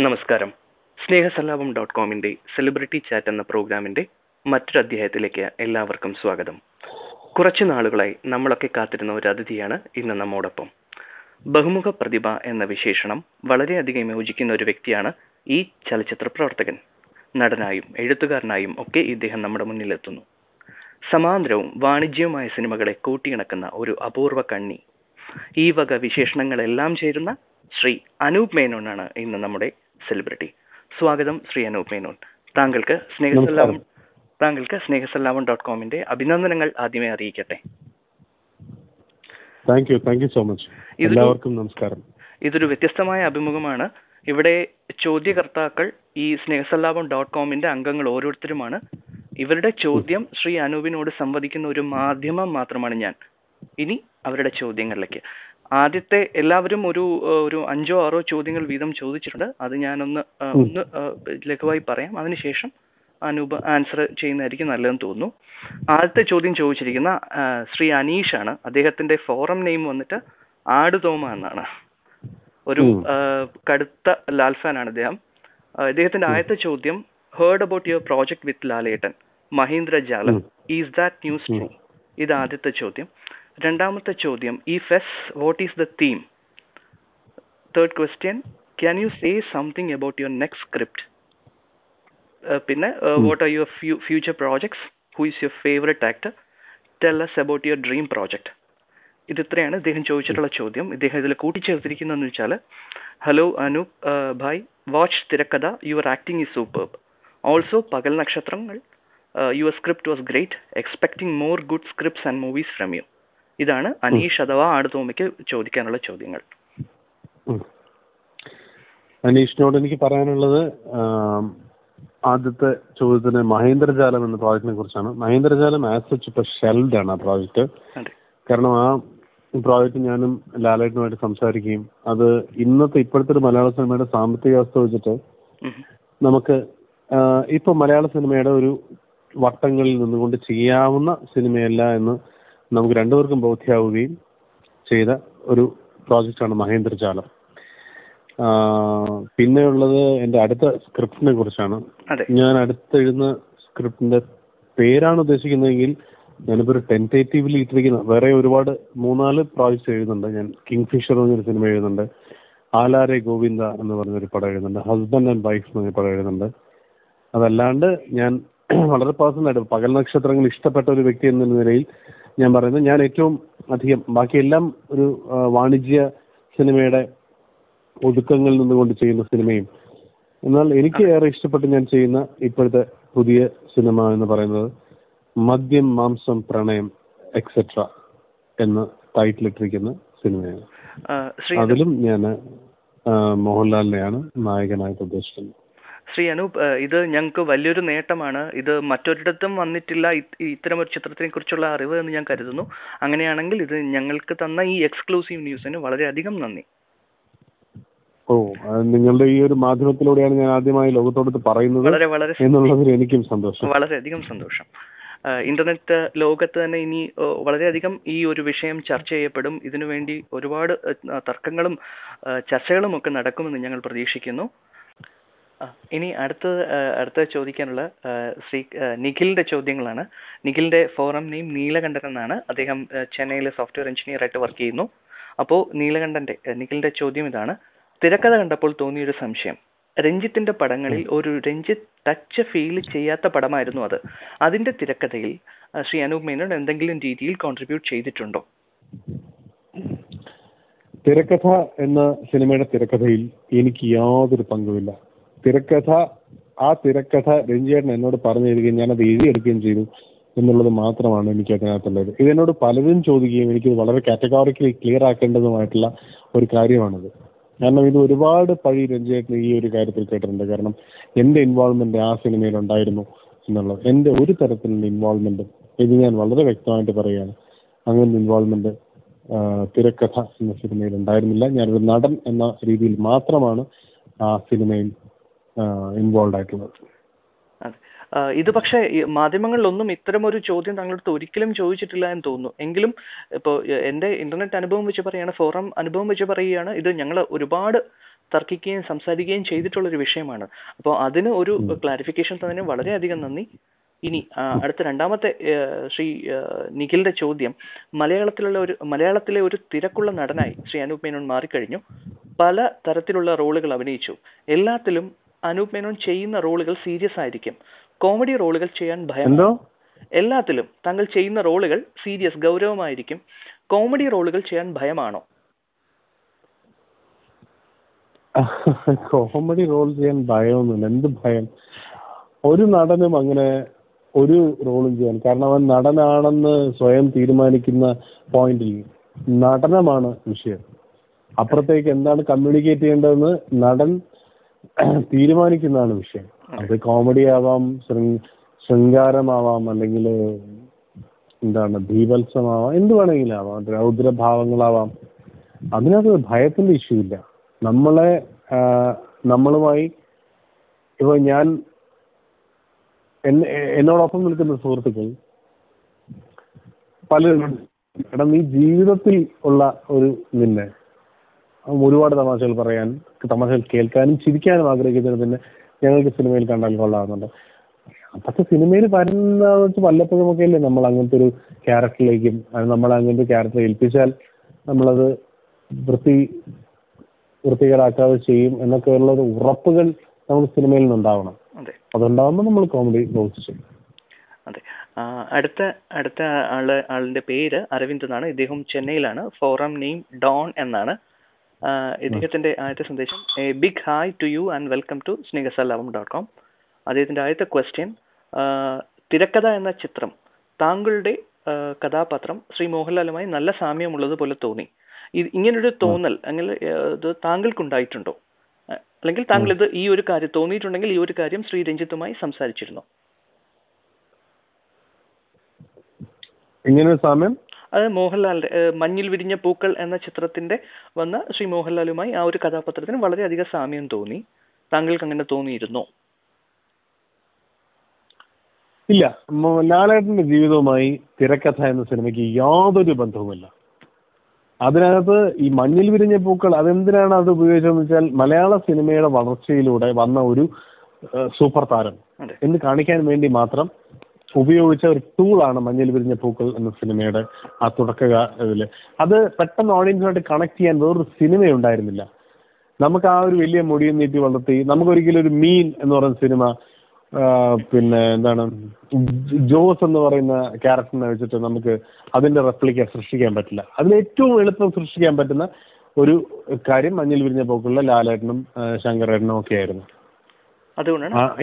നമസ്കാരം. സ്നേഹസല്ലാപം.കോമിന്റെ celebrity chat എന്ന പ്രോഗ്രാമിന്റെ മറ്റൊരു അധ്യായത്തിലേക്ക് എല്ലാവർക്കും സ്വാഗതം. കുറച്ചു നാളുകളായി നമ്മളൊക്കെ കാത്തിരുന്ന ഒരു അതിഥിയാണ് ഇന്ന് നമ്മോടൊപ്പം. ബഹുമുഖ പ്രതിഭ എന്ന വിശേഷണം വളരെയധികം യോജിക്കുന്ന ഒരു വ്യക്തിയാണ് ഈ ചലച്ചിത്ര പ്രവർത്തകൻ. നടനായും എഴുത്തുകാരനായും ഒക്കെ ഇദ്ദേഹം നമ്മുടെ മുന്നിലെത്തുന്നു. സമാന്തരവും വാണിജ്യവുമായ സിനിമകളെ കൂട്ടിയിണക്കുന്ന ഒരു അപൂർവ കണ്ണി. ഈ വക വിശേഷണങ്ങളെല്ലാം ചേരുന്ന ശ്രീ അനൂപ് മേനോനാണ് ഇന്ന് നമ്മുടെ സെലിബ്രിറ്റി. സ്വാഗതം ശ്രീ അനൂപ് മേനോൻ. താങ്കൾക്ക് സ്നേഹസല്ലാപം.കോമിന്റെ അഭിനന്ദനങ്ങൾ ആദ്യമേ അറിയിക്കട്ടെ. Thank you so much. എല്ലാവർക്കും നമസ്കാരം. ഇതൊരു വ്യത്യസ്തമായ അഭിമുഖമാണ്. ഇവിടെ ചോദ്യകർത്താക്കൾ ഈ സ്നേഹസല്ലാപം.കോമിന്റെ അംഗങ്ങൾ ഓരോരുത്തരുമാണ്. ഇവരുടെ ചോദ്യം ശ്രീ അനൂപിനോട് സംവദിക്കുന്ന ഒരു മാധ്യമം മാത്രമാണ് ഞാൻ. ഇനി അവരുടെ ചോദ്യങ്ങളിലേക്ക്. ആദ്യത്തെ എല്ലാവരും ഒരു 5-6 ചോദ്യങ്ങൾ വീതം ചോദിച്ചിട്ടുണ്ട്. അത് ഞാനൊന്ന് ലഘുവായി പറയാം. അതിനുശേഷം അനൂപ് ആൻസർ ചെയ്യുന്നതായിരിക്കും നല്ലതെന്ന് തോന്നുന്നു. ആദ്യത്തെ ചോദ്യം ചോദിച്ചിരിക്കുന്ന ശ്രീ അനീഷാണ്. അദ്ദേഹത്തിന്റെ ഫോറം നെയിം വന്നിട്ട് ആടുതോമ എന്നാണ്. ഒരു കടുത്ത ലാൽ ഫാനാണ് അദ്ദേഹം. ഇദ്ദേഹത്തിന്റെ ആദ്യത്തെ ചോദ്യം, heard about your project with Lalettan, Mahindra ജാലം, ഈസ് ദാറ്റ് ന്യൂസ് ട്രൂ? ഇത് ആദ്യത്തെ ചോദ്യം. രണ്ടാമത്തെ ചോദ്യം, if yes, what is the theme? Third question, can you say something about your next script? പിന്നെ what are your future projects? Who is your favorite actor? Tell us about your dream project. ഇത് ഇത്രയാണ് ഇദ്ദേഹം ചോദിച്ചിട്ടുള്ള ചോദ്യം. ഇദ്ദേഹം ഇതിൽ കൂട്ടിച്ചേർത്തിരിക്കുന്നതെന്ന് വെച്ചാൽ, hello Anoop bhai, watch Thirakkatha, your acting is superb. Also Pakal Nakshatrangal, your script was great. Expecting more good scripts and movies from you. ഇതാണ് അനീഷ് അഥവാ ആടുതോമയ്ക്ക് ചോദിക്കാനുള്ള ചോദ്യങ്ങൾ. അനീഷിനോട് എനിക്ക് പറയാനുള്ളത്, ആദ്യത്തെ ചോദ്യത്തിന് മഹേന്ദ്രജാലം എന്ന പ്രോജക്റ്റിനെ കുറിച്ചാണ്. മഹേന്ദ്രജാലം ആസ് സച്ച് ഇപ്പൊ ഷെൽഡ് ആണ് ആ പ്രോജക്റ്റ്. കാരണം ആ പ്രോജക്റ്റ് ഞാനും ലാലേട്ടനുമായിട്ട് സംസാരിക്കുകയും അത് ഇപ്പോഴത്തെ ഒരു മലയാള സിനിമയുടെ സാമ്പത്തിക അവസ്ഥ വെച്ചിട്ട് നമുക്ക് ഇപ്പൊ മലയാള സിനിമയുടെ ഒരു വട്ടങ്ങളിൽ നിന്നുകൊണ്ട് ചെയ്യാവുന്ന സിനിമയല്ല എന്ന് നമുക്ക് രണ്ടുപേർക്കും ബോധ്യമാവുകയും ചെയ്ത ഒരു പ്രോജക്റ്റാണ് മഹേന്ദ്രജാലം. പിന്നെയുള്ളത് എൻ്റെ അടുത്ത സ്ക്രിപ്റ്റിനെ കുറിച്ചാണ്. ഞാൻ അടുത്തെഴുതുന്ന സ്ക്രിപ്റ്റിന്റെ പേരാണ് ഉദ്ദേശിക്കുന്നതെങ്കിൽ ഞാനിപ്പോൾ ഒരു ടെൻറ്റേറ്റീവ്ലി ഇട്ടിരിക്കുന്ന വേറെ ഒരുപാട് 3-4 പ്രോജക്ട്സ് എഴുതുന്നുണ്ട്. ഞാൻ കിങ്ഫിഷർ എന്നൊരു സിനിമ എഴുതുന്നുണ്ട്, ആലാരെ ഗോവിന്ദ എന്ന് പറഞ്ഞൊരു പടം എഴുതുന്നുണ്ട്, ഹസ്ബൻഡ് ആൻഡ് വൈഫ് എന്നൊരു പടം എഴുതുന്നുണ്ട്. അതല്ലാണ്ട് ഞാൻ വളരെ പേഴ്സണലായിട്ട് പകൽ നക്ഷത്രങ്ങൾ ഇഷ്ടപ്പെട്ട ഒരു വ്യക്തി എന്ന നിലയിൽ ഞാൻ പറയുന്നത്, ഞാൻ ഏറ്റവും അധികം ബാക്കിയെല്ലാം ഒരു വാണിജ്യ സിനിമയുടെ ഒതുക്കങ്ങളിൽ നിന്നുകൊണ്ട് ചെയ്യുന്ന സിനിമയും, എന്നാൽ എനിക്ക് ഏറെ ഇഷ്ടപ്പെട്ട് ഞാൻ ചെയ്യുന്ന ഇപ്പോഴത്തെ പുതിയ സിനിമ എന്ന് പറയുന്നത് മദ്യം, മാംസം, പ്രണയം എക്സെട്ര എന്ന് ടൈറ്റിൽ ഇട്ടിരിക്കുന്ന സിനിമയാണ്. അതിലും ഞാൻ മോഹൻലാലിനെയാണ് നായകനായിട്ട് ഉദ്ദേശിക്കുന്നത്. ശ്രീ അനൂപ്, ഇത് ഞങ്ങൾക്ക് വലിയൊരു നേട്ടമാണ്. ഇത് മറ്റൊരിടത്തും വന്നിട്ടില്ല ഇത്തരം ഒരു ചിത്രത്തിനെ കുറിച്ചുള്ള അറിവ് എന്ന് ഞാൻ കരുതുന്നു. അങ്ങനെയാണെങ്കിൽ ഇത് ഞങ്ങൾക്ക് തന്ന ഈ എക്സ്ക്ലൂസീവ് ന്യൂസിന് വളരെയധികം നന്ദി. നിങ്ങളുടെ ഈ ഒരു മാധ്യമത്തിലൂടെയാണ് ഞാൻ ആദ്യമായി ലോകത്തോട് പറയുന്നത് എന്നുള്ളതിൽ എനിക്കും സന്തോഷം, വളരെയധികം സന്തോഷം. ഇന്റർനെറ്റ് ലോകത്ത് തന്നെ ഇനി വളരെയധികം ഈ ഒരു വിഷയം ചർച്ച ചെയ്യപ്പെടും. ഇതിനുവേണ്ടി ഒരുപാട് തർക്കങ്ങളും ചർച്ചകളും ഒക്കെ നടക്കുമെന്ന് ഞങ്ങൾ പ്രതീക്ഷിക്കുന്നു. ഇനി അടുത്ത ചോദിക്കാനുള്ള ശ്രീ നിഖിലിന്റെ ചോദ്യങ്ങളാണ്. നിഖിലിന്റെ ഫോറം നെയിം നീലകണ്ഠൻ എന്നാണ്. അദ്ദേഹം ചെന്നൈയിലെ സോഫ്റ്റ്വെയർ എഞ്ചിനീയർ ആയിട്ട് വർക്ക് ചെയ്യുന്നു. അപ്പോൾ നിഖിലിന്റെ ചോദ്യം ഇതാണ്: തിരക്കഥ കണ്ടപ്പോൾ തോന്നിയൊരു സംശയം. രഞ്ജിത്തിന്റെ പടങ്ങളിൽ ഒരു രഞ്ജിത്ത് ടച്ച് ഫീൽ ചെയ്യാത്ത പടമായിരുന്നു അത്. അതിന്റെ തിരക്കഥയിൽ ശ്രീ അനൂപ് മേനോൻ എന്തെങ്കിലും രീതിയിൽ കോൺട്രിബ്യൂട്ട് ചെയ്തിട്ടുണ്ടോ? തിരക്കഥ എന്ന സിനിമയുടെ തിരക്കഥയിൽ എനിക്ക് യാതൊരു പങ്കുമില്ല. ആ തിരക്കഥ രഞ്ജിയേട്ടൻ എന്നോട് പറഞ്ഞു തരികയും ഞാനത് എഴുതിയെടുക്കുകയും ചെയ്തു എന്നുള്ളത് മാത്രമാണ് എനിക്ക് അതിനകത്തുള്ളത്. ഇതെന്നോട് പലരും ചോദിക്കുകയും എനിക്ക് വളരെ കാറ്റഗോറിക്കലി ക്ലിയർ ആക്കേണ്ടതുമായിട്ടുള്ള ഒരു കാര്യമാണിത്. കാരണം ഇത് ഒരുപാട് പഴി രഞ്ജിയേട്ടന് ഈ ഒരു കാര്യത്തിൽ കേട്ടിട്ടുണ്ട്. കാരണം എന്റെ ഇൻവോൾവ്മെന്റ് ആ സിനിമയിൽ ഉണ്ടായിരുന്നു എന്നുള്ളത്, എന്റെ ഒരു തരത്തിലുള്ള ഇൻവോൾവ്മെന്റ്, ഇത് ഞാൻ വളരെ വ്യക്തമായിട്ട് പറയുകയാണ്, അങ്ങനെ ഇൻവോൾവ്മെന്റ് തിരക്കഥ എന്ന സിനിമയിൽ ഉണ്ടായിരുന്നില്ല. ഞാനൊരു നടൻ എന്ന രീതിയിൽ മാത്രമാണ് ആ സിനിമയിൽ ഇൻവോൾവ് ആയിട്ടുള്ളത്. ഇത് പക്ഷേ മാധ്യമങ്ങളിലൊന്നും ഇത്തരം ഒരു ചോദ്യം താങ്കളുടെ ഒരിക്കലും ചോദിച്ചിട്ടില്ല എന്ന് തോന്നുന്നു. എങ്കിലും ഇപ്പോൾ എൻ്റെ ഇന്റർനെറ്റ് അനുഭവം വെച്ച് പറയുകയാണ്, ഫോറം അനുഭവം വെച്ച് പറയുകയാണ്, ഇത് ഞങ്ങൾ ഒരുപാട് തർക്കിക്കുകയും സംസാരിക്കുകയും ചെയ്തിട്ടുള്ളൊരു വിഷയമാണ്. അപ്പോൾ അതിന് ഒരു ക്ലാരിഫിക്കേഷൻ തന്നെ വളരെയധികം നന്ദി. ഇനി അടുത്ത രണ്ടാമത്തെ ശ്രീ നിഖിലിന്റെ ചോദ്യം, മലയാളത്തിലെ ഒരു തിരക്കുള്ള നടനായി ശ്രീ അനൂപ് മേനോൻ മാറിക്കഴിഞ്ഞു. പല തരത്തിലുള്ള റോളുകൾ അഭിനയിച്ചു. എല്ലാത്തിലും അനൂപ് മേനോൻ ചെയ്യുന്ന റോളുകൾ സീരിയസ് ആയിരിക്കും. കോമഡി റോളുകൾ ചെയ്യാൻ ഭയമോ? എല്ലാത്തിലും താങ്കൾ ചെയ്യുന്ന റോളുകൾ സീരിയസ് ഗൗരവമായിരിക്കും. കോമഡി റോളുകൾ ചെയ്യാൻ ഭയമാണോ? കോമഡി റോൾ ചെയ്യാൻ ഭയമൊന്നുമില്ല. എന്ത് ഭയം? ഒരു നടനും അങ്ങനെ ഒരു റോളും ചെയ്യാൻ, കാരണം അവൻ നടനാണെന്ന് സ്വയം തീരുമാനിക്കുന്ന പോയിന്റിൽ നടനമാണ് വിഷയം. അപ്പുറത്തേക്ക് എന്താണ് കമ്മ്യൂണിക്കേറ്റ് ചെയ്യേണ്ടതെന്ന് നടൻ തീരുമാനിക്കുന്നതാണ് വിഷയം. അത് കോമഡി ആവാം, ശൃംഗാരമാവാം, അല്ലെങ്കിൽ എന്താണ് ഭീവത്സമാവാം, എന്ത് വേണമെങ്കിലും ആവാം, രൗദ്രഭാവങ്ങളാവാം. അതിനകത്ത് ഭയത്തിന്റെ ഇഷ്യൂ ഇല്ല. നമ്മളുമായി ഇപ്പൊ ഞാൻ എന്നോടൊപ്പം നിൽക്കുന്ന സുഹൃത്തുക്കൾ പലരും, എടാ നീ ജീവിതത്തിൽ ഉള്ള ഒരു നിന്നെ ഒരുപാട് തമാശകൾ പറയാൻ, തമാശകൾ കേൾക്കാനും ചിരിക്കാനും ആഗ്രഹിക്കുന്നതിന് പിന്നെ ഞങ്ങൾക്ക് സിനിമയിൽ കണ്ടാൽ കൊള്ളാവുന്നുണ്ട്. പക്ഷെ സിനിമയിൽ വരുന്ന വല്ലപ്പോഴും ഒക്കെ അല്ലേ നമ്മൾ അങ്ങനത്തെ ഒരു ക്യാരക്ടറിലേക്കും, നമ്മൾ അങ്ങനത്തെ ക്യാരക്ടർ ഏൽപ്പിച്ചാൽ നമ്മളത് വൃത്തികേടാക്കാതെ ചെയ്യും എന്നൊക്കെയുള്ള ഒരു ഉറപ്പുകൾ നമുക്ക് സിനിമയിൽ നിന്നുണ്ടാവണം. അതുണ്ടാവുമ്പോൾ നമ്മൾ കോമഡി റോൾസ് ചെയ്യും. അതെ. അടുത്ത ആളിന്റെ പേര് അരവിന്ദ് എന്നാണ്. ഇദ്ദേഹം ചെന്നൈയിലാണ്. ഫോറം നെയിം ഡോൺ എന്നാണ്. ഇദ്ദേഹത്തിന്റെ ആദ്യത്തെ സന്ദേശം, a big hi to you and welcome to snehasallavam.com. അദ്ദേഹത്തിന്റെ ആദ്യത്തെ ക്വസ്റ്റ്യൻ, തിരക്കഥ എന്ന ചിത്രം താങ്കളുടെ കഥാപാത്രം ശ്രീ മോഹൻലാലുമായി നല്ല സാമ്യമുള്ളത് പോലെ തോന്നി. ഇങ്ങനൊരു തോന്നൽ അങ്ങനെ ഇത് താങ്കൾക്കുണ്ടായിട്ടുണ്ടോ? അല്ലെങ്കിൽ താങ്കൾ ഇത് ഈ ഒരു കാര്യം തോന്നിയിട്ടുണ്ടെങ്കിൽ ഈ ഒരു കാര്യം ശ്രീ രഞ്ജിത്തുമായി സംസാരിച്ചിരുന്നോ? ഇങ്ങനെ സാമ്യം അത് മോഹൻലാലിന്റെ മഞ്ഞിൽ വിരിഞ്ഞ പൂക്കൾ എന്ന ചിത്രത്തിന്റെ വന്ന ശ്രീ മോഹൻലാലുമായി ആ ഒരു കഥാപാത്രത്തിന് വളരെയധികം സാമ്യം തോന്നി. താങ്കൾക്ക് അങ്ങനെ തോന്നിയിരുന്നോ? ഇല്ല. ലാലേട്ടന്റെ ജീവിതവുമായി തിരക്കഥ എന്ന സിനിമയ്ക്ക് യാതൊരു ബന്ധവുമില്ല. അതിനകത്ത് ഈ മഞ്ഞിൽ വിരിഞ്ഞ പൂക്കൾ അതെന്തിനാണ് അത് ഉപയോഗിച്ചതെന്ന് വെച്ചാൽ, മലയാള സിനിമയുടെ വളർച്ചയിലൂടെ വന്ന ഒരു സൂപ്പർ താരം എന്ന് കാണിക്കാൻ വേണ്ടി മാത്രം ഉപയോഗിച്ച ഒരു ടൂളാണ് മഞ്ഞിൽ വിരിഞ്ഞ പൂക്കൾ എന്ന സിനിമയുടെ ആ ഇതില്. അത് പെട്ടെന്ന് ഓഡിയൻസുമായിട്ട് കണക്ട് ചെയ്യാൻ വേറൊരു സിനിമ ഉണ്ടായിരുന്നില്ല. നമുക്ക് ആ ഒരു വലിയ മുടിയും നീട്ടി വളർത്തി നമുക്കൊരിക്കലും ഒരു മീൻ എന്ന് പറയുന്ന സിനിമ, പിന്നെ എന്താണ് ജോസ് എന്ന് പറയുന്ന ക്യാരക്ടറിനെ വെച്ചിട്ട് നമുക്ക് അതിന്റെ റെപ്ലിക്ക സൃഷ്ടിക്കാൻ പറ്റില്ല. അതിൽ ഏറ്റവും എളുപ്പം സൃഷ്ടിക്കാൻ പറ്റുന്ന ഒരു കാര്യം മഞ്ഞിൽ വിരിഞ്ഞ പൂക്കളിലെ ലാലേട്ടനും ശങ്കരേട്ടനും ഒക്കെ ആയിരുന്നു.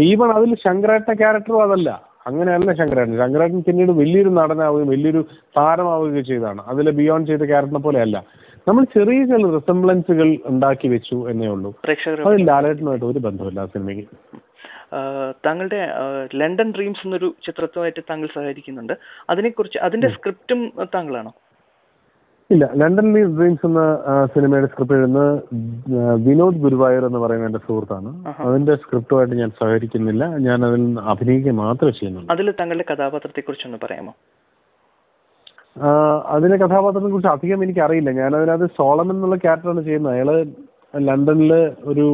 ഈവൺ അതിൽ ശങ്കരേട്ട ക്യാരക്ടറും അതല്ല, അങ്ങനെയല്ല ശങ്കരേട്ടൻ പിന്നീട് വലിയൊരു നടനാവുകയും വലിയൊരു താരമാവുകയും ചെയ്തതാണ്. അതിൽ ബിയോണ്ട് ചെയ്ത ക്യാരക്ടറിനെ പോലെ അല്ല. നമ്മൾ ചെറിയ ചില റിസംബ്ലൻസുകൾ ഉണ്ടാക്കി വെച്ചു എന്നേ ഉള്ളൂ. അതിൽ ലാലേട്ടനുമായിട്ട് ഒരു ബന്ധമില്ല ആ സിനിമയ്ക്ക്. താങ്കളുടെ ലണ്ടൻ ഡ്രീംസ് എന്നൊരു ചിത്രത്തുമായിട്ട് താങ്കൾ സഹകരിക്കുന്നുണ്ട്. അതിനെക്കുറിച്ച് അതിന്റെ സ്ക്രിപ്റ്റും താങ്കളാണോ? ഇല്ല, ലണ്ടൻ ഡ്രീംസ് എന്ന സിനിമയുടെ സ്ക്രിപ്റ്റ് എഴുതുന്ന വിനോദ് ഗുരുവായൂർ എന്ന് പറയുന്ന എന്റെ സുഹൃത്താണ്. അതിന്റെ സ്ക്രിപ്റ്റുമായിട്ട് ഞാൻ സഹകരിക്കുന്നില്ല. ഞാൻ അതിൽ അഭിനയിക്കുക മാത്രമേ ചെയ്യുന്നുള്ളൂ. അതിൽ താങ്കളുടെ കഥാപാത്രത്തെ കുറിച്ചൊന്ന് പറയാമോ? അതിന്റെ കഥാപാത്രത്തെ കുറിച്ച് അധികം എനിക്ക് അറിയില്ല. ഞാൻ അതിനകത്ത് സോളമൻ എന്നുള്ള ക്യാരക്ടറാണ് ചെയ്യുന്നത്. അയാള് ലണ്ടനില് ഒരു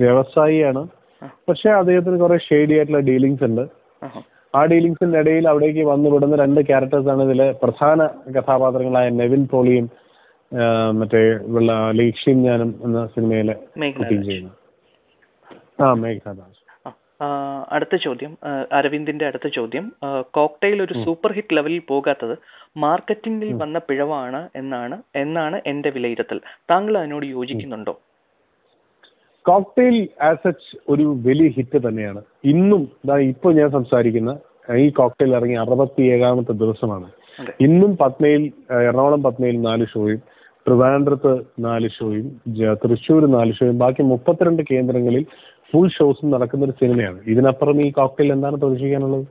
വ്യവസായിയാണ്. പക്ഷെ അദ്ദേഹത്തിന് കുറെ ഷെയ്ഡി ആയിട്ടുള്ള ഡീലിങ്സ് ഉണ്ട്. ആ ഡീലിങ്സിന്റെ ഇടയിൽ അവിടേക്ക് വന്നുവിടുന്ന രണ്ട് ക്യാരക്ടേഴ്സാണ് ഇതിലെ പ്രധാന കഥാപാത്രങ്ങളായ നെവിൻ പോളിയും മറ്റേ ലക്ഷ്യം ഞാനും എന്ന സിനിമയിലെ ചെയ്യുന്നത്. മേഘനാഥ്. അടുത്ത ചോദ്യം, അരവിന്ദിന്റെ അടുത്ത ചോദ്യം, കോക്ടെയിൽ ഒരു സൂപ്പർ ഹിറ്റ് ലെവലിൽ പോകാത്തത് മാർക്കറ്റിംഗിൽ വന്ന പിഴവാണ് എന്നാണ് എന്റെ വിലയിരുത്തൽ. താങ്കൾ അതിനോട് യോജിക്കുന്നുണ്ടോ? കോക്ടെയിൽ ആസ് സച്ച് ഒരു വലിയ ഹിറ്റ് തന്നെയാണ്. ഇന്നും ഇപ്പോൾ ഞാൻ സംസാരിക്കുന്ന ഈ കോക്ടെയിൽ ഇറങ്ങി 67ാമത്തെ ദിവസമാണ്. ഇന്നും എറണാകുളം പത്മയിൽ 4 ഷോയും, ട്രിവാൻഡ്രത്ത് 4 ഷോയും, തൃശ്ശൂർ 4 ഷോയും, ബാക്കി 32 കേന്ദ്രങ്ങളിൽ ഫുൾ ഷോസും നടക്കുന്ന ഒരു സിനിമയാണ്. ഇതിനപ്പുറം ഈ കോക്ടെയിൽ എന്താണ് പ്രതീക്ഷിക്കാനുള്ളത്?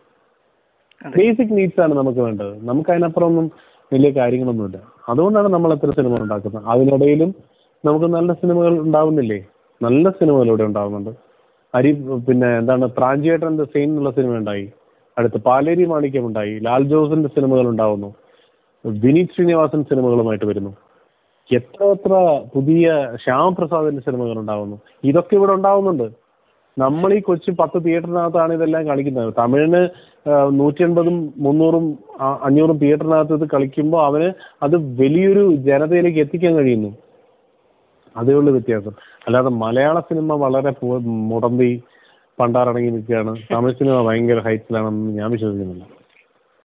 ബേസിക് നീഡ്സ് ആണ് നമുക്ക് വേണ്ടത്. നമുക്ക് അതിനപ്പുറം ഒന്നും വലിയ കാര്യങ്ങളൊന്നുമില്ല. അതുകൊണ്ടാണ് നമ്മൾ എത്ര സിനിമ ഉണ്ടാക്കുന്നത്. അതിനിടയിലും നമുക്ക് നല്ല സിനിമകൾ ഉണ്ടാവുന്നില്ലേ? നല്ല സിനിമകൾ ഇവിടെ ഉണ്ടാവുന്നുണ്ട്. പിന്നെ എന്താണ് പ്രാഞ്ചിയേട്ടൻ ദ സെയിൻ എന്നുള്ള സിനിമ ഉണ്ടായി, അടുത്ത് പാലേരി മാണിക്യം ഉണ്ടായി, ലാൽ ജോസിന്റെ സിനിമകൾ ഉണ്ടാവുന്നു, വിനീത് ശ്രീനിവാസൻ സിനിമകളുമായിട്ട് വരുന്നു. എത്ര പുതിയ ശ്യാമപ്രസാദിന്റെ സിനിമകൾ ഉണ്ടാവുന്നു. ഇതൊക്കെ ഇവിടെ ഉണ്ടാവുന്നുണ്ട്. നമ്മൾ ഈ കൊച്ചു 10 തിയേറ്ററിനകത്താണ് ഇതെല്ലാം കളിക്കുന്നത്. തമിഴിന് 180, 300, 500 തിയേറ്ററിനകത്ത് ഇത് കളിക്കുമ്പോൾ അവന് അത് വലിയൊരു ജനതയിലേക്ക് എത്തിക്കാൻ കഴിയുന്നു. അതേ ഉള്ളൂ വ്യത്യാസം. അല്ലാതെ മലയാള സിനിമ വളരെ മുടമ്പി പണ്ടാറടങ്ങി നിൽക്കുകയാണ്, തമിഴ് സിനിമ ഭയങ്കര ഹൈറ്റിലാണെന്ന് ഞാൻ വിശ്വസിക്കുന്നില്ല.